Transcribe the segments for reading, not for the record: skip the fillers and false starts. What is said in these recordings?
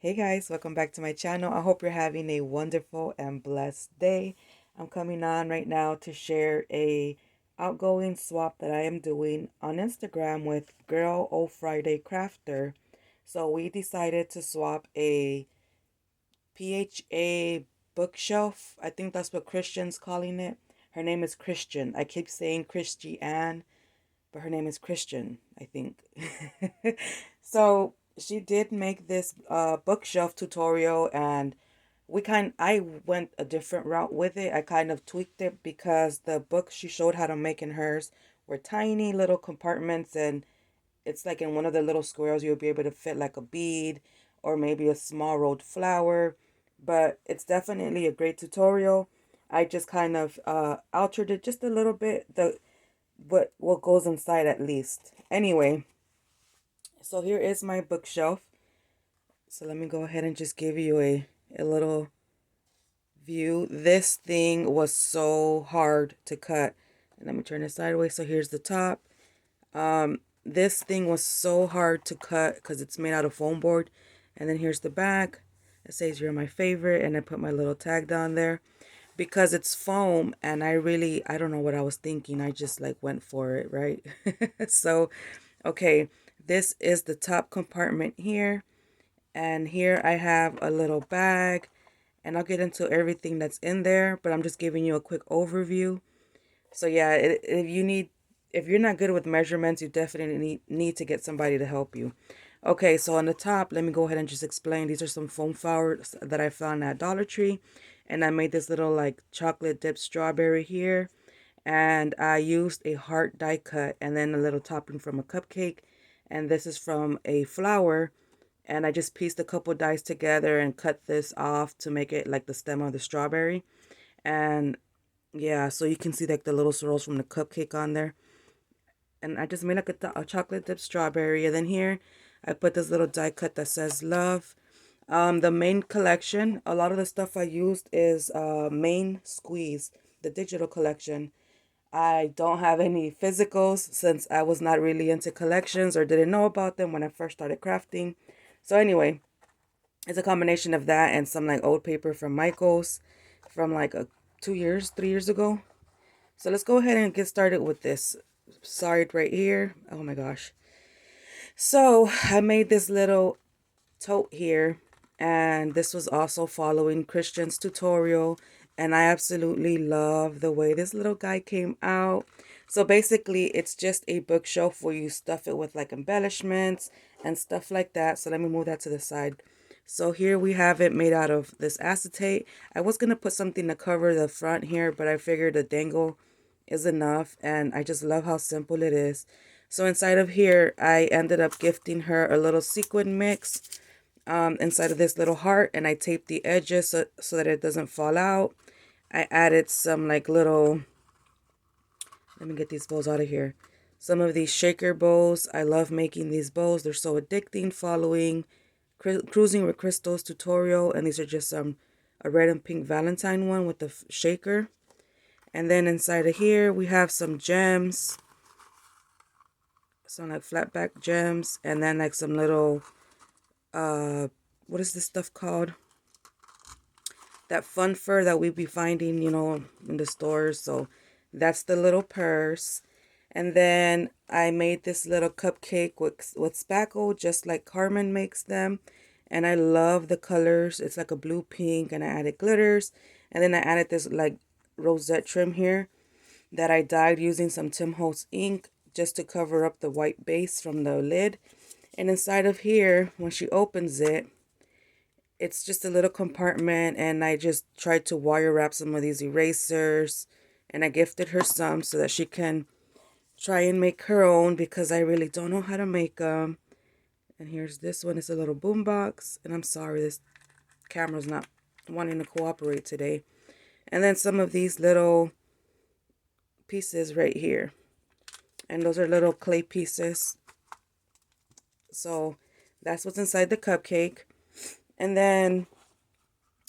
Hey guys, welcome back to my channel. I hope you're having a wonderful and blessed day. I'm coming on right now to share a outgoing swap that I am doing on Instagram with Girl0Friday0crafter. So we decided to swap a PHA bookshelf. I think that's what Christian's calling it. Her name is Christian. I keep saying Christy Ann, but her name is Christian, I think. So she did make this bookshelf tutorial, and I went a different route with it. I kind of tweaked it because the books she showed how to make in hers were tiny little compartments, and it's like in one of the little squares you'll be able to fit like a bead or maybe a small rolled flower. But it's definitely a great tutorial. I just kind of altered it just a little bit, the what goes inside at least. Anyway, so here is my bookshelf. So let me go ahead and just give you a little view. This thing was so hard to cut. And let me turn it sideways. So here's the top. This thing was so hard to cut because it's made out of foam board. And then here's the back. It says you're my favorite, and I put my little tag down there because it's foam, and I don't know what I was thinking. I just like went for it, right? So, okay, this is the top compartment here, and here I have a little bag, and I'll get into everything that's in there, but I'm just giving you a quick overview. So yeah, if you're not good with measurements, you definitely need to get somebody to help you. Okay, so on the top, let me go ahead and just explain. These are some foam flowers that I found at Dollar Tree. And I made this little like chocolate dipped strawberry here. And I used a heart die cut and then a little topping from a cupcake. And this is from a flower. And I just pieced a couple dies together and cut this off to make it like the stem of the strawberry. And yeah, so you can see like the little swirls from the cupcake on there. And I just made like a chocolate dipped strawberry. And then here I put this little die cut that says love. The main collection, a lot of the stuff I used is main squeeze, the digital collection. I don't have any physicals since I was not really into collections or didn't know about them when I first started crafting. So anyway, it's a combination of that and some like old paper from Michaels from like 2 years, 3 years ago. So let's go ahead and get started with this side right here. Oh my gosh. So I made this little tote here, and this was also following Christian's tutorial, and I absolutely love the way this little guy came out. So basically it's just a bookshelf where you stuff it with like embellishments and stuff like that. So let me move that to the side. So here we have it made out of this acetate. I was going to put something to cover the front here, but I figured the dangle is enough, and I just love how simple it is. So inside of here, I ended up gifting her a little sequin mix inside of this little heart, and I taped the edges so that it doesn't fall out. I added some like little, let me get these bows out of here. Some of these shaker bows. I love making these bows. They're so addicting, following Cruising with Crystals tutorial, and these are just a red and pink Valentine one with the shaker. And then inside of here we have some gems, some like flat back gems, and then like some little what is this stuff called? That fun fur that we be finding, in the stores. So that's the little purse. And then I made this little cupcake with spackle, just like Carmen makes them. And I love the colors. It's like a blue pink, and I added glitters. And then I added this like rosette trim here that I dyed using some Tim Holtz ink just to cover up the white base from the lid. And inside of here, when she opens it, it's just a little compartment, and I just tried to wire wrap some of these erasers, and I gifted her some so that she can try and make her own because I really don't know how to make them. And here's this one. It's a little boombox, and I'm sorry, this camera's not wanting to cooperate today. And then some of these little pieces right here, and those are little clay pieces. So that's what's inside the cupcake. And then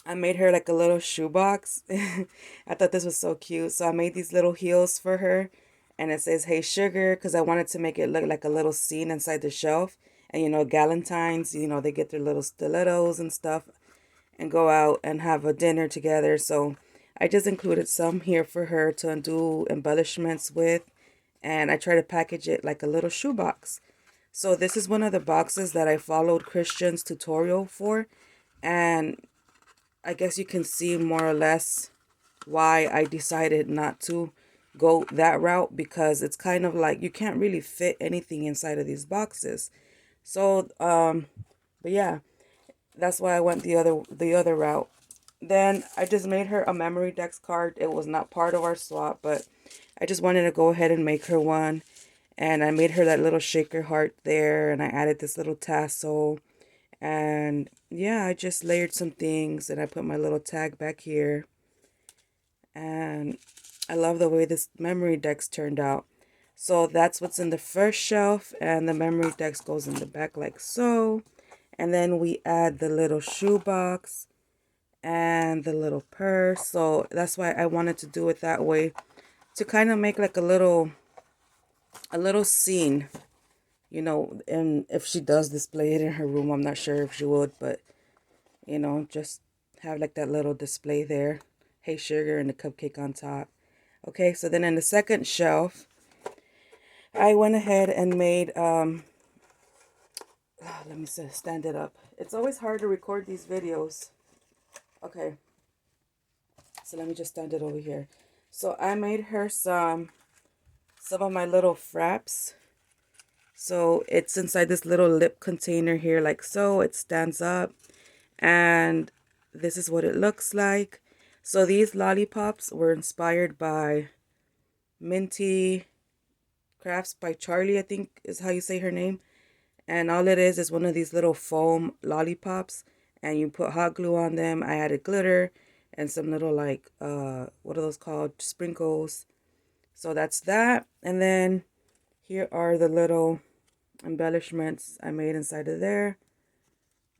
I made her like a little shoebox. I thought this was so cute. So I made these little heels for her. And it says, "Hey, sugar," because I wanted to make it look like a little scene inside the shelf. And Galentine's, they get their little stilettos and stuff and go out and have a dinner together. So I just included some here for her to do embellishments with. And I try to package it like a little shoebox. So this is one of the boxes that I followed Christian's tutorial for. And I guess you can see more or less why I decided not to go that route, because it's kind of like you can't really fit anything inside of these boxes. So, but yeah, that's why I went the other route. Then I just made her a memory dex card. It was not part of our swap, but I just wanted to go ahead and make her one. And I made her that little shaker heart there, and I added this little tassel. And yeah, I just layered some things, and I put my little tag back here. And I love the way this memory dex turned out. So that's what's in the first shelf, and the memory dex goes in the back like so. And then we add the little shoebox and the little purse. So that's why I wanted to do it that way, to kind of make like a little scene, and if she does display it in her room, I'm not sure if she would, but just have like that little display there. Hey sugar, and the cupcake on top. Okay, so then in the second shelf, I went ahead and made let me stand it up. It's always hard to record these videos. Okay, so let me just stand it over here. So I made her some of my little fraps. So it's inside this little lip container here, like so. It stands up, and this is what it looks like. So these lollipops were inspired by Minty Crafts by Charlie, I think is how you say her name. And all it is one of these little foam lollipops, and you put hot glue on them. I added glitter and some little like what are those called, sprinkles. So that's that. And then here are the little embellishments I made inside of there,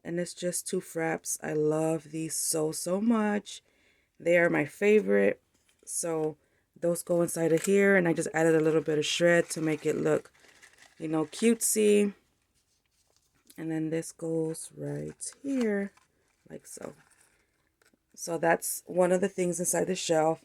and it's just 2 fraps. I love these so much. They are my favorite. So those go inside of here, and I just added a little bit of shred to make it look cutesy. And then this goes right here, like so. So that's one of the things inside the shelf.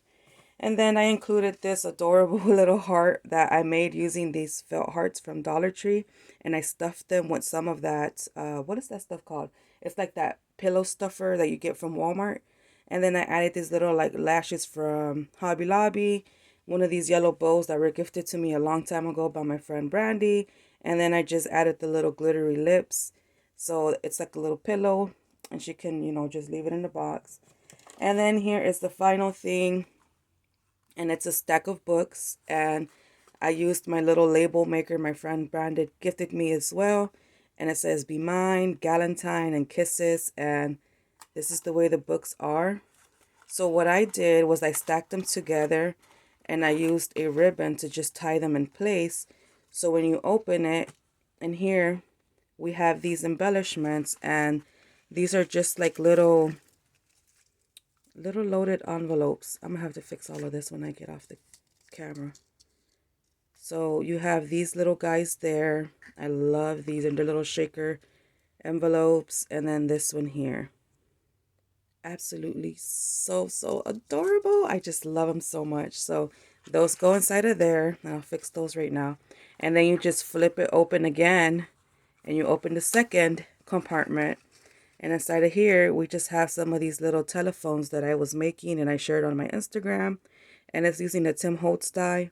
And then I included this adorable little heart that I made using these felt hearts from Dollar Tree. And I stuffed them with some of that, what is that stuff called? It's like that pillow stuffer that you get from Walmart. And then I added these little like lashes from Hobby Lobby. One of these yellow bows that were gifted to me a long time ago by my friend Brandy. And then I just added the little glittery lips. So it's like a little pillow, and she can, just leave it in the box. And then here is the final thing, and it's a stack of books. And I used my little label maker my friend Brandon gifted me as well. And it says Be Mine, Galentine, and Kisses. And this is the way the books are. So what I did was I stacked them together, and I used a ribbon to just tie them in place. So when you open it, and here we have these embellishments, and these are just like little loaded envelopes. I'm gonna have to fix all of this when I get off the camera. So you have these little guys there. I love these, and they're little shaker envelopes. And then this one here, absolutely so adorable. I just love them so much. So those go inside of there, and I'll fix those right now. And then you just flip it open again, and you open the second compartment, and inside of here we just have some of these little telephones that I was making, and I shared on my Instagram. And it's using the Tim Holtz die.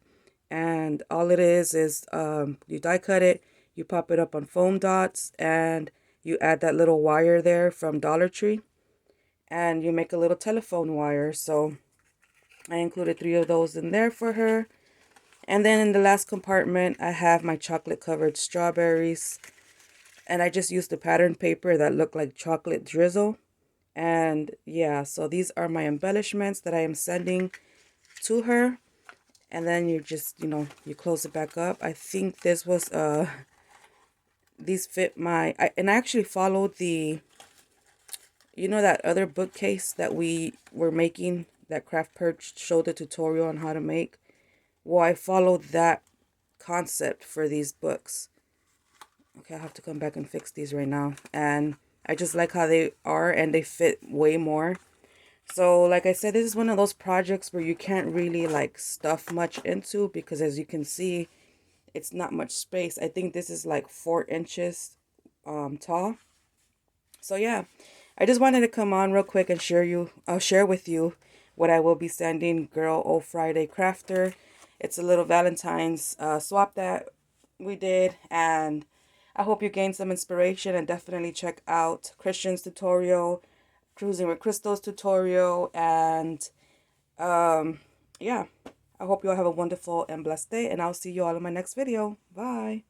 And all it is you die cut it, you pop it up on foam dots, and you add that little wire there from Dollar Tree, and you make a little telephone wire. So I included 3 of those in there for her. And then in the last compartment, I have my chocolate covered strawberries, and I just used the pattern paper that looked like chocolate drizzle. And yeah, so these are my embellishments that I am sending to her. And then you just, you close it back up. I think this was these fit and I actually followed the, that other bookcase that we were making, that Craft Perch showed the tutorial on how to make. Well, I followed that concept for these books. Okay, I have to come back and fix these right now. And I just like how they are, and they fit way more. So like I said, this is one of those projects where you can't really like stuff much into, because as you can see, it's not much space. I think this is like 4 inches tall. So yeah, I just wanted to come on real quick and share with you what I will be sending Girl0Friday0crafter. It's a little Valentine's swap that we did, and I hope you gained some inspiration, and definitely check out Christian's tutorial, Cruising with Crystal's tutorial, and yeah, I hope you all have a wonderful and blessed day, and I'll see you all in my next video. Bye.